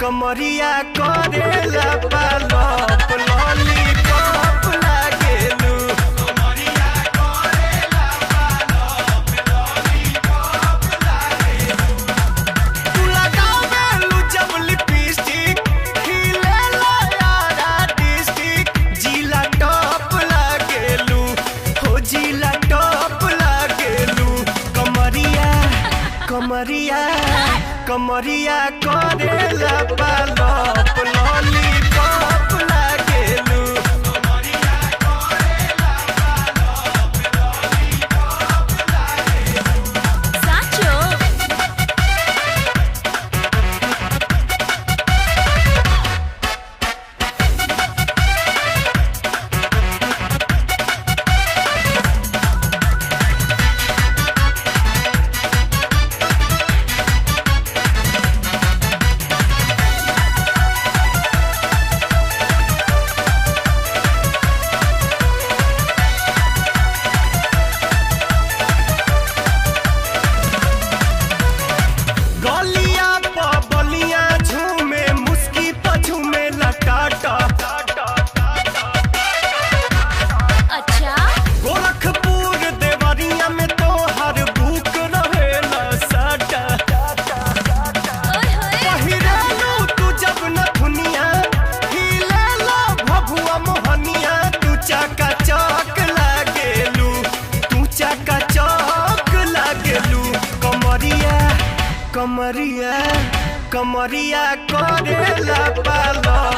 कमरिया करेला पालप लॉलीपॉप लागेलू। कमरिया करेला पालप लॉलीपॉप लागेलू। तू लगावेलू जब लिपस्टिक खिलेला यारा डिस्ट्रिक्ट जिला टॉप लागेलू हो जिला टॉप लागेलू। कमरिया कमरिया कमरिया करेला पालप लॉलीपॉप लागेलू। कमरिया करेला पालप लॉलीपॉप लागेलू। साचो गलिया प बलिया झूमे मुस्की प झूमे लटाटा। अच्छा गोरखपुर देवरिया में तो हर बुक रहेला साटा। ओए होए पहिरेलू तू जब नथुनिया हिलेला भभुआ मोहनिया। तू चाका चौक लागेलू तू चाका चौक लागेलू। कमरिया कमरिया करेला पालप